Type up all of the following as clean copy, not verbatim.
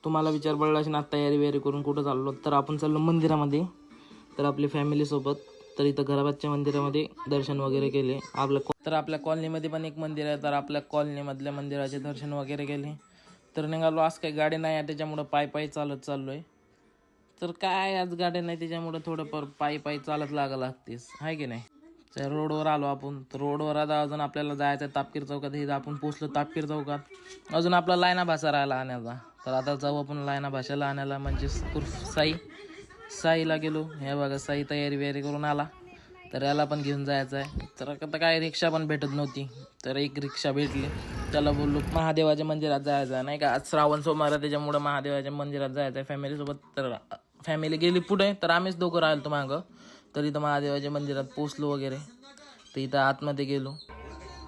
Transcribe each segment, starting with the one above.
तुम्हाला विचार पडला असेल ना तयारी वगैरे करून कुठं चाललो, तर आपण चाललो मंदिरामध्ये. तर आपली फॅमिलीसोबत. तर इथं घराबादच्या मंदिरामध्ये दर्शन वगैरे केले. आपल्या कॉलनीमध्ये पण एक मंदिर आहे, तर आपल्या कॉलनीमधल्या मंदिराचे दर्शन वगैरे केले. तर निघालो. आज काही गाडी नाही आहे त्याच्यामुळं पायी चालत चाललो आहे. तर काय आज गाडी नाही त्याच्यामुळं थोडंफार पायी चालत लागतेच, आहे की नाही. तर रोडवर आलो आपण. तर रोडवर आता अजून आपल्याला जायचं आहे तापकीर चौकात. इथं आपण पोचलो तापकीर चौकात. अजून आपला लायना भाषा राहिला आणायचा. तर आता जाऊ आपण लायना भाषाला आणायला, म्हणजे साईला गेलो. हे बघा साई तयारी वगैरे करून आला. तर याला पण घेऊन जायचं आहे. तर आता काय रिक्षा पण भेटत नव्हती, तर एक रिक्षा भेटली. त्याला बोललो महादेवाच्या मंदिरात जायचं आहे, नाही का. आज श्रावण सोमवार आहे त्याच्यामुळं महादेवाच्या मंदिरात जायचं आहे फॅमिलीसोबत. तर फॅमिली गेली पुढे, तर आम्हीच दोघं राहिलो मागं. तर इथं महादेवाच्या मंदिरात पोचलो वगैरे. तर इथं आतमध्ये गेलो,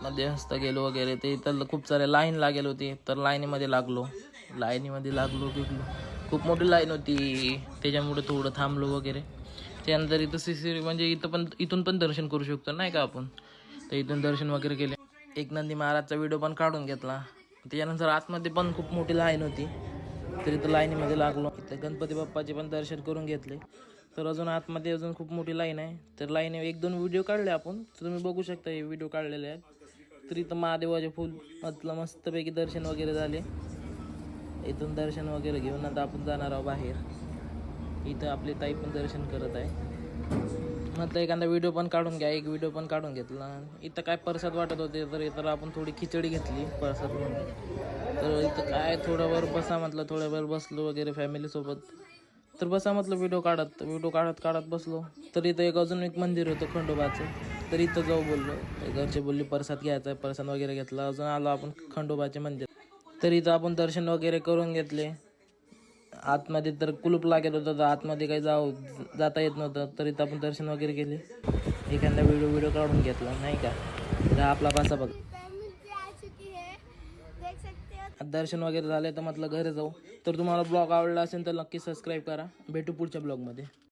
मध्यस्थ गेलो वगैरे. ते इथं खूप सारे लाईन लागेल होती, तर लाईनीमध्ये लागलो बिगलो. खूप मोठी लाईन होती त्याच्यामुळे थोडं थांबलो वगैरे. त्यानंतर इथं CCTV म्हणजे इथून पण दर्शन करू शकतो, नाही का आपण. तर इथून दर्शन वगैरे केले. एक नंदी महाराजचा व्हिडिओ पण काढून घेतला. त्याच्यानंतर आतमध्ये पण खूप मोठी लाईन होती, तर इथं लाईनीमध्ये लागलो. इथं गणपती बाप्पाचे पण दर्शन करून घेतले. तर अजून आतमध्ये खूप मोठी लाईन आहे. तर लाईन 1-2 व्हिडिओ काढले आपण, तर तुम्ही बघू शकता हे व्हिडिओ काढलेले आहेत. तर इथं महादेवाचे मस्तपैकी दर्शन वगैरे झाले. इथून दर्शन वगैरे घेऊन आता आपण जाणार आहोत बाहेर. इथं आपली ताई पण दर्शन करत आहे. म्हटलं एखादा व्हिडिओ पण काढून घ्या. एक व्हिडिओ पण काढून घेतला. इथं काय प्रसाद वाटत होते, तर इथं आपण थोडी खिचडी घेतली प्रसाद म्हणून. तर इथं काय थोडं वेळ बसा म्हटलं, थोड्या वेळ बसलो वगैरे फॅमिलीसोबत. तर बसा म्हटलं व्हिडिओ काढत बसलो. तर इथं अजून एक मंदिर होतं खंडोबाचं. तर इथं जाऊ बोललो. घरचे बोलले प्रसाद घ्यायचा आहे, प्रसाद वगैरे घेतला. अजून आलो आपण खंडोबाचे मंदिर. तर इथं आपण दर्शन वगैरे करून घेतले. आतमध्ये तर कुलूप लागत होतं, तर आतमध्ये काही जाता येत नव्हतं. तर इथं आपण दर्शन वगैरे केले. एखादा व्हिडिओ काढून घेतला, नाही का. तर आपला पासा बघ. दर्शन वगैरे झाले तर म्हटलं घरी जाऊ. तर तुम्हाला ब्लॉग आवडला असेल तर नक्की सबस्क्राईब करा. भेटू पुढच्या ब्लॉगमध्ये.